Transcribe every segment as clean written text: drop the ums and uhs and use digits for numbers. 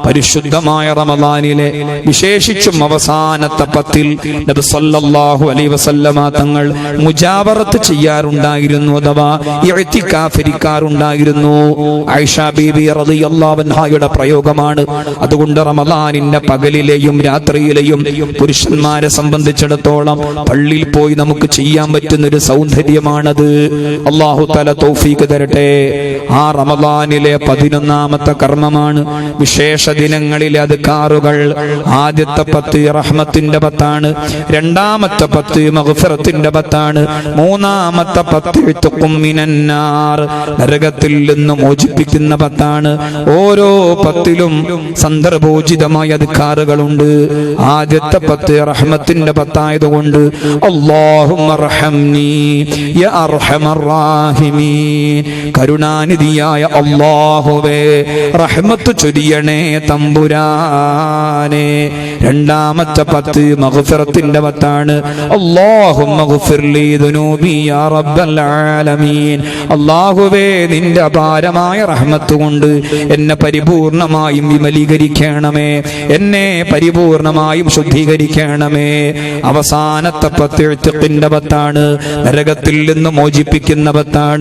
പരിശുദ്ധമായ റമളാനിലെ വിശേഷിച്ചും അവസാനത്തെ പത്തിൽ നബി സല്ലല്ലാഹു അലൈഹി വസല്ലമ തങ്ങൾ മുജാവറത്ത് ചെയ്യാറുണ്ടായിരുന്നു, അഥവാ ഇഅ്തികാഫ് ഇരിക്കാറുണ്ടായിരുന്നു. ആയിഷ ബീബി റളിയല്ലാഹു അൻഹയുടെ പ്രയോഗമാണ്. അതുകൊണ്ട് റമളാനിന്റെ പകലിലെയും രാത്രിയിലെയും പുരുഷന്മാരെ സംബന്ധിച്ചിടത്തോളം പള്ളിയിൽ പോയി നമുക്ക് ചെയ്യാൻ പറ്റുന്ന ഒരു സൗന്ദര്യമാണത്. അല്ലാഹു തൗഫീഖ് തരട്ടെ. ആ റമളാനിലെ 11ാമത്തെ കർമ്മമാണ് വിശേഷ ദിനങ്ങളിലെ അദ്കാറുകൾ. ആദ്യത്തെ 10 റഹ്മത്തിന്റെ 10ആണ്, രണ്ടാമത്തെ 10 മഗ്ഫിറത്തിന്റെ 10ആണ്, മൂന്നാമത്തെ 10 ഇത്ഖും മിനന്നാർ നരകത്തിൽ നിന്ന് മോചിപ്പിക്കുന്ന 10ആണ്. ഓരോ 10ലും സന്ദർഭോചിതമായ അദ്കാറുകളുണ്ട്. ആദ്യത്തെ 10 റഹ്മത്തിന്റെ 10 ആയതുകൊണ്ട് അല്ലാഹുമ്മ റഹംനി യാ അർഹമർ റാഹിമീൻ, കരുണാനിധിയായ അല്ലാഹുവേ റഹ്മത്ത് ചൊരിയണേ തമ്പുരാനെ. രണ്ടാമത്തെ 10 മഗ്ഫിറത്തിന്റെ 10ആണ്. അല്ലാഹുമ്മ ഗ്ഫിർലി ദുനൂബി യാ റബ്ബൽ ആലമീൻ, അല്ലാഹുവേ നിന്റെ അപാരമായ റഹ്മത്ത് കൊണ്ട് എന്നെ പരിപൂർണമായും വിമലീകരിക്കണമേ, എന്നെ പരിപൂർണമായും ശുദ്ധീകരിക്കണമേ. അവസാനത്തെ 10 ഇത്ഖിന്റെ 10ആണ്, നരകത്തിൽ നിന്ന് മോചിപ്പിക്കുന്ന 10ആണ്.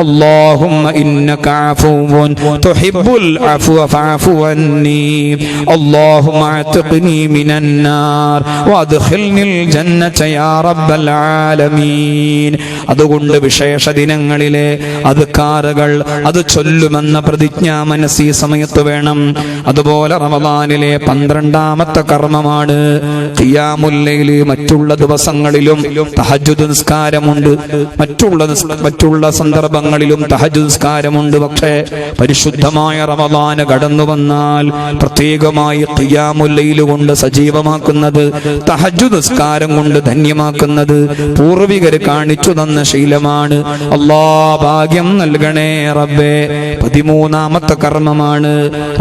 അല്ലാഹുമ്മ ഇന്നക അഫുവ്വുൻ തുഹിബ്ബുൽ അഫ്വ ഫഅഫു അന്നി, അല്ലാഹുമ്മ അത്ഖിനി മിനന്നാർ വഅദ്ഖിൽനിൽ ജന്നത യാ റബ്ബൽ ആലമീൻ. അതുകൊണ്ട് വിശേഷ ദിനങ്ങളിലെ അദ്കാറുകൾ അത് ചൊല്ലുമെന്ന പ്രതിജ്ഞ മനസ്സിൽ സമയത്ത് വേണം. അതുപോലെ റമളാനിലെ 12ാമത്തെ കർമ്മമാണ് ഖിയാമുൽ ലൈൽ. മറ്റുള്ള ദിവസങ്ങളിലും തഹജ്ജുദ് നിസ്കാരമുണ്ട്, മറ്റുള്ള സന്ദർഭങ്ങളിലും തഹജ്ജുദ് നിസ്കാരമുണ്ട്. പക്ഷേ പരിശുദ്ധമായ റമളാൻ കടന്നു വന്നാൽ പ്രത്യേകമായി ഖിയാമുൽ ലൈൽ കൊണ്ട് സജീവമാക്കുന്നത്, തഹജ്ജുദ് നിസ്കാരം കൊണ്ട് ധന്യമാക്കുന്നത് പൂർവികർ കാണിച്ചു തന്ന ശീലമാണ്. അല്ലാഹ് ഭാഗ്യം നൽകണേ റബ്ബേ. 13ാമത്തെ കർമ്മമാണ്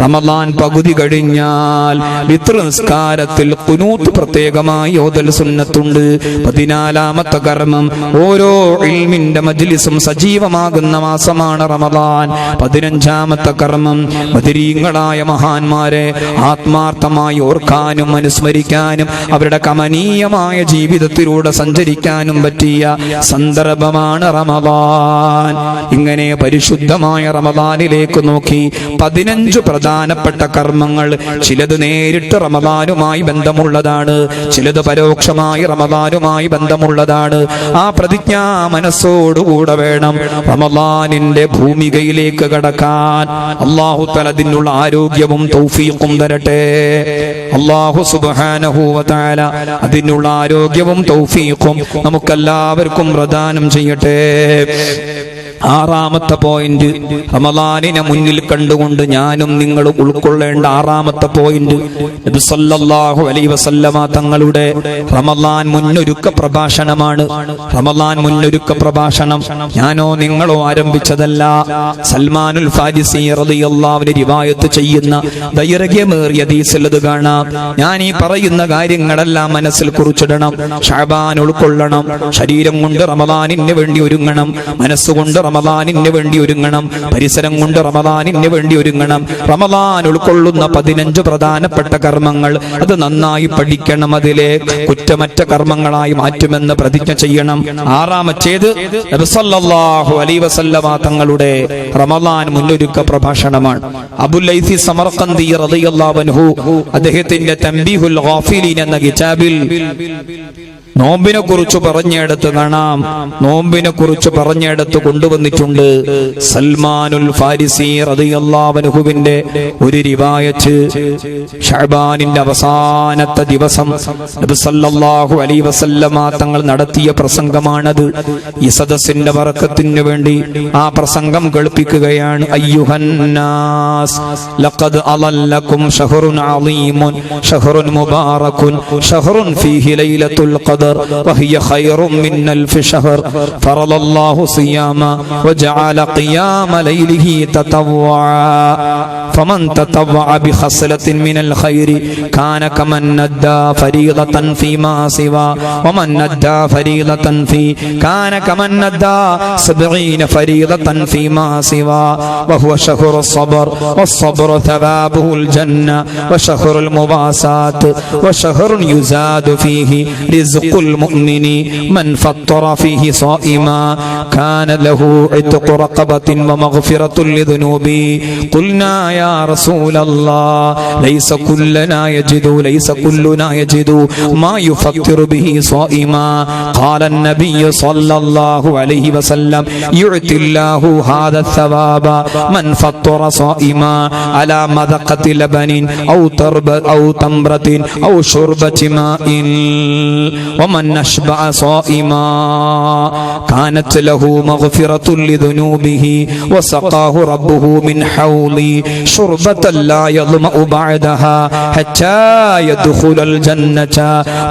റമളാൻ പകുതി കഴിഞ്ഞാൽ വിത്ർ നിസ്കാരത്തിൽ ഖുനൂത്ത് പ്രത്യേകമായി ഓതൽ സുന്നത്തുണ്ട്. 14ാമത്തെ കർമ്മം ഓരോ ഇൽമിന്റെ മജ്ലിസും സജീവമാകുന്ന മാസമാണ് റമളാൻ. 15ാമത്തെ കർമ്മം ബദരീങ്ങളായ മഹാന്മാരെ ആത്മാർത്ഥമായി ഓർക്കാനും അനുസ്മരിക്കാനും അവരുടെ കമനീയമായ ജീവിതത്തിലൂടെ സഞ്ചരിക്കാനും പറ്റിയ സന്ദർഭമാണ് റമളാൻ. ഇങ്ങനെ പരിശുദ്ധമായ റമളാനിലേക്ക് നോക്കി 15 പ്രധാനപ്പെട്ട കർമ്മങ്ങൾ. ചിലത് നേരിട്ട് റമളാനുമായി ബന്ധമുള്ളതാണ്, ചിലത് പരോക്ഷമായി റമളാനുമായി ബന്ധമുള്ളതാണ്. ആ പ്രതിജ്ഞ മനസ്സോടുകൂടെ വേണം റമളാനിന്റെ ഭൂമികയിലേക്ക് കടക്കാൻ. അല്ലാഹു തആല അതിനുള്ള ആരോഗ്യവും തൗഫീഖും തരട്ടെ. അല്ലാഹു സുബ്ഹാനഹു വ തആല അതിനുള്ള ആരോഗ്യവും തൗഫീഖും നമുക്കെല്ലാവർക്കും പ്രദാനം ചെയ്യട്ടെ. 6ാമത്തെ പോയിന്റ്, റമളാനിനെ മുന്നിൽ കണ്ടുകൊണ്ട് ഞാനും നിങ്ങളും ഉൾക്കൊള്ളേണ്ട 6ാമത്തെ പോയിന്റ്, നബി സല്ലല്ലാഹു അലൈഹി വസല്ലമ തങ്ങളുടെ റമളാൻ മുന്നൊരുക്ക പ്രഭാഷണമാണ്. റമളാൻ മുന്നൊരുക്ക പ്രഭാഷണം ഞാനോ നിങ്ങളോ ആരംഭിച്ചതല്ല. സൽമാനുൽ ഫാരിസി റളിയല്ലാഹു അൻഹു റിവായത്ത് ചെയ്യുന്ന ദൈർഘ്യമേറിയ ഹദീസിൽ അത് കാണാം. ഞാൻ ഈ പറയുന്ന കാര്യങ്ങളെല്ലാം മനസ്സിൽ കുറിച്ചിടണം. ശഅബാൻ ഉൾക്കൊള്ളണം. ശരീരം കൊണ്ട് റമളാനിന് വേണ്ടി ഒരുങ്ങണം, മനസ്സുകൊണ്ട് റമളാനിന് വേണ്ടി ഒരുങ്ങണം, പരിസരം കൊണ്ട് റമളാനിന് വേണ്ടി ഒരുങ്ങണം. റമളാൻ ഉൾക്കൊള്ളുന്ന 15 പ്രധാനപ്പെട്ട കർമ്മങ്ങൾ അത് നന്നായി പഠിക്കണം, അതിലെ കുറ്റമറ്റ കർമ്മങ്ങളായി മാറ്റുമെന്ന് പ്രതിജ്ഞ ചെയ്യണം. 6ാമത്തേത് നബി സല്ലല്ലാഹു അലൈഹി വസല്ലമ തങ്ങളുടെ റമളാൻ മുന്നൊരുക്ക പ്രഭാഷണമാണ്. അബുൽ ലൈസി സമർഖന്ദി റളിയല്ലാഹു അൻഹു അദ്ദേഹത്തിന്റെ തംബീഹുൽ ഗാഫിലീൻ എന്ന കിതാബിൽ നോമ്പിനെ കുറിച്ച് പറഞ്ഞെടുത്ത് കാണാം. നോമ്പിനെ കുറിച്ച് പറഞ്ഞെടുത്ത് കൊണ്ടുവന്നിട്ടുണ്ട്. സൽമാനുൽ ഫാരിസി റളിയല്ലാഹു അൻഹുവിന്റെ ഒരു റിവായത്ത്, ശഅബാനിന്റെ അവസാനത്തെ ദിവസം നബി സല്ലല്ലാഹു അലൈഹി വസല്ലമ തങ്ങൾ നടത്തിയ പ്രസംഗമാണത്. ഈ സദസ്സിന്റെ ബറക്കത്തിന് വേണ്ടി ആ പ്രസംഗം കേൾപ്പിക്കുകയാണ്. അയ്യുഹന്നാസ് ലഖദ് അളല്ലകും ശഹ്റുൻ അളീമുൻ ശഹ്റുൻ മുബാറകുൻ ശഹ്റുൻ ഫീഹി ലൈലത്തുൽ ഖദ്ർ وهي خير من ألف شهر فرض الله صياما وجعل قيام ليله تطوعا فمن تطوع بخصلة من الخير كان كمن ندى فريضة فيما سوى ومن ندى فريضة في كان كمن ندى 70 فريضة فيما سوى وهو شهر الصبر والصبر ثوابه الجنة وشهر المباسات وشهر يزاد فيه رزق المؤمن من فطر فيه صائما كان له عتق رقبة ومغفرة لذنوبه قلنا يا رسول الله ليس كلنا يجد ما يفطر به صائما قال النبي صلى الله عليه وسلم يعطي الله هذا الثواب من فطر صائما على مذقة لبن أو تمرة أو شربة ماء ومن نشبع صائما كانت له مغفرة لذنوبه وسقاه ربه من حوض شربة لا يظمأ بعدها حتى يدخل الجنة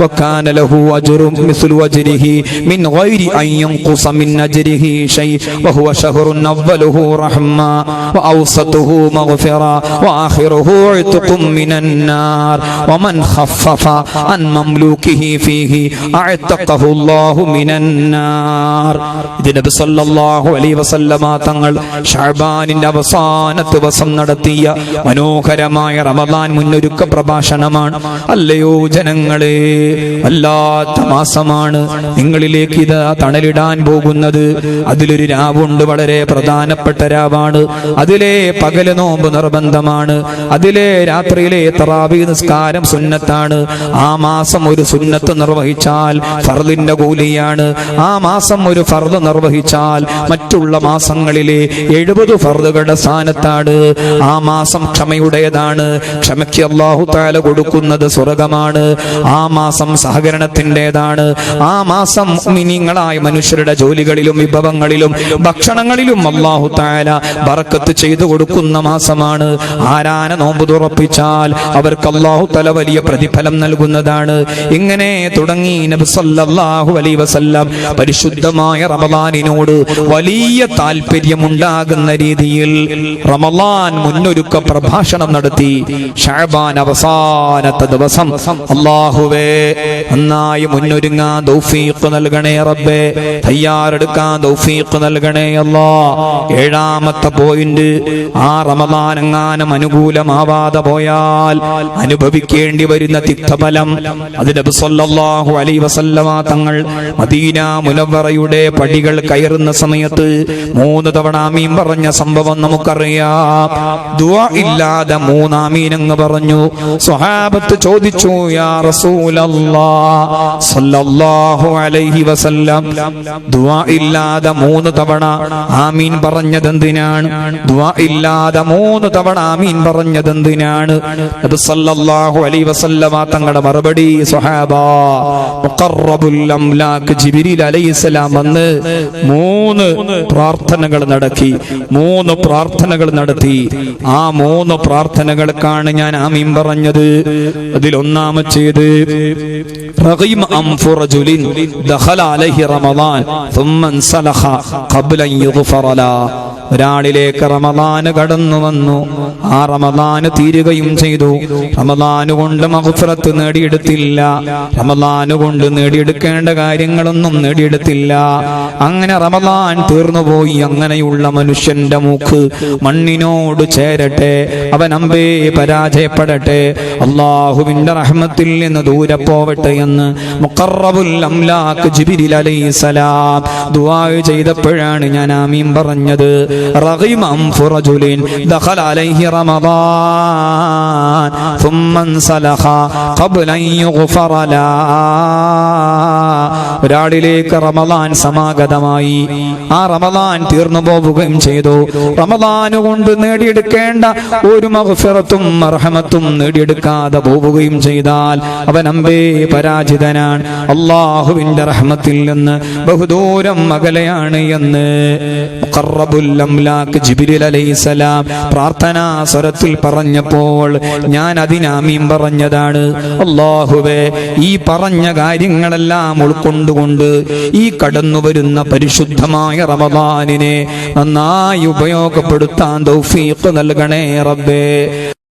وكان له أجر مثل أجره من غير أن ينقص من أجره شيء وهو شهر أوله رحمة وأوسطه مغفرة وآخره عتق من النار ومن خفف عن مملوكه فيه أعتقه الله من النار. ഇത് നബി സല്ലല്ലാഹു അലൈഹി വസല്ലമ തങ്ങൾ ശഅബാനിന്റെ അവസാന ദിവസം നടത്തിയ മനോഹരമായ റമദാൻ മുന്നൊരുക്ക പ്രഭാഷണമാണ്. അല്ലയോ ജനങ്ങളെ, വല്ലാത്ത മാസമാണ് നിങ്ങളിലേക്ക് ഇത് തണലിടാൻ പോകുന്നത്. അതിലൊരു രാവുണ്ട്, വളരെ പ്രധാനപ്പെട്ട രാവാണ്. അതിലെ പകല് നോമ്പ് നിർബന്ധമാണ്. അതിലെ രാത്രിയിലെ തറാവീഹ് നിസ്കാരം സുന്നത്താണ്. ആ മാസം ഒരു സുന്നത്ത് നിർവഹിച്ചാൽ ഫർദിന്റെ കൂലിയാണ്. ആ മാസം ഒരു ഫർദ് നിർവഹിച്ചാൽ മറ്റുള്ള മാസങ്ങളിലെ 70 ഫർദുകളുടെ സ്ഥാനത്താണ്. ആ മാസം ക്ഷമയുടേതാണ്. ക്ഷമയ്ക്ക് അല്ലാഹു തആല കൊടുക്കുന്നത് സ്വർഗമാണ്. ആ മാസം സഹകരണത്തിൻ്റെതാണ്. ആ മാസം മുഅ്മിനീങ്ങളായ മനുഷ്യരുടെ ജോലികളിലും വിഭവങ്ങളിലും ഭക്ഷണങ്ങളിലും അല്ലാഹു തആല ബറക്കത്ത് ചെയ്തു കൊടുക്കുന്ന മാസമാണ്. ആരാന നോമ്പ് തുറപ്പിച്ചാൽ അവർക്ക് അല്ലാഹു തആല വലിയ പ്രതിഫലം നൽകുന്നതാണ്. ഇങ്ങനെ തുടങ്ങി നബി സല്ലല്ലാഹു അലൈഹി വസല്ലം പരിശുദ്ധമായ റമദാനിനോട് വലിയ താല്പര്യമുണ്ടാകുന്ന രീതിയിൽ റമദാൻ മുന്നൊരുക്ക പ്രഭാഷണം നടത്തി. ശഅബാൻ അവസാനത്തെ ദിവസം അല്ലാഹുവേ നന്നായി മുന്നൊരുങ്ങാൻ തൗഫീഖ് നൽകണേ റബ്ബേ, തയ്യാറെടുക്കാൻ തൗഫീഖ് നൽകണേ അല്ലാ. 7ാമത്തെ പോയിന്റ്, ആ റമദാൻ എങ്ങാനും അനുകൂലമാവാതെ പോയാൽ അനുഭവിക്കേണ്ടി വരുന്ന തിക്തഫലം. അത് നബി സല്ലല്ലാഹു അലൈഹി വസല്ലമ തങ്ങൾ മദീന മുനവ്വറയുടെ പടികൾ കയറുന്ന സമയത്ത് 3 തവണ ആമീൻ പറഞ്ഞ സംഭവം നമുക്കറിയാം. ദുആ ഇല്ലാതെ 3 ആമീൻ അങ്ങ് പറഞ്ഞു. സ്വഹാബത്ത് ചോദിച്ചു, യാ റസൂലല്ലാഹ് സല്ലല്ലാഹു അലൈഹി വസല്ലം, ദുആ ഇല്ലാതെ 3 തവണ ആമീൻ പറഞ്ഞതെന്തിനാണ്? ദുആ ഇല്ലാതെ 3 തവണ ആമീൻ പറഞ്ഞതെന്തിനാണ്? നബി സല്ലല്ലാഹു അലൈഹി വസല്ലമ തങ്ങളുടെ മറുപടി, സ്വഹാബാ, മുഖറബുൽ അംലാക്ക് ജിബ്രീൽ അലൈഹിസ്സലാം വന്ന് 3 പ്രാർത്ഥനകൾ നടത്തി. 3 പ്രാർത്ഥനകൾ നടത്തി. ആ 3 പ്രാർത്ഥനകൾക്കാണ് ഞാൻ ആമീൻ പറഞ്ഞത്. അതിൽ ഒന്നാമത്തേത്, റഗീമ അൻഫു റജുലിൻ ദഖല അലൈഹി റമദാൻ ثم انسلخ قبل ان يغفر له. ഒരാളിലേക്ക് റമദാൻ കടന്നു വന്നു, ആ റമദാൻ തീരുകയും ചെയ്തു. റമദാൻ കൊണ്ട് മഗ്ഫിറത്ത് നേടിയെടുത്തില്ല, റമദാൻ കൊണ്ട് നേടിയെടുക്കേണ്ട കാര്യങ്ങളൊന്നും നേടിയെടുത്തില്ല. അങ്ങനെ റമദാൻ തീർന്നുപോയി. അങ്ങനെയുള്ള മനുഷ്യന്റെ മൂക്ക് മണ്ണിനോട് ചേരട്ടെ, അവൻ അമ്പേ പരാജയപ്പെടട്ടെ, അല്ലാഹുവിന്റെ റഹ്മത്തിൽ നിന്ന് ദൂരെ പോവട്ടെ എന്ന് മുഖറബുൽ അംലാക്ക് ജിബ്രീൽ അലൈഹിസ്സലാം ദുആ ചെയ്തപ്പോഴാണ് ഞാൻ ആമീൻ പറഞ്ഞത്. റഗീമ അൻഫു റജുലിൻ ദഖല അലൈഹി റമദാൻ ثم انسلخ قبل ان يغفر له. ഒരാളിലേക്ക് റമദാൻ സമാഗതമായി, ആ റമദാൻ തീർന്നു പോവുകയും ചെയ്തു. റമദാൻ കൊണ്ട് നേടിയെടുക്കേണ്ട ഒരു മഗ്ഫിറത്തും റഹ്മത്തും നേടിയെടുക്കാതെ പോവുകയും ചെയ്താൽ അവൻ അമ്പേ പരാജിതനാണ്, അല്ലാഹുവിന്റെ റഹ്മത്തിൽ നിന്ന് ബഹുദൂരം അകലെയാണ് എന്ന് മുഖറബുൽ അംലാക്ക് ജിബ്രീൽ അലൈഹിസ്സലാം പ്രാർത്ഥനാ സ്വരത്തിൽ പറഞ്ഞപ്പോൾ ഞാൻ അതിനാമീൻ പറഞ്ഞതാണ്. അല്ലാഹുവേ, ഈ പറഞ്ഞ കാര്യങ്ങളെല്ലാം ഉൾക്കൊണ്ടുകൊണ്ട് ഈ കടന്നു വരുന്ന പരിശുദ്ധമായ റമദാനിനെ നന്നായി ഉപയോഗപ്പെടുത്താൻ തൗഫീഖ് നൽകണേ റബ്ബേ.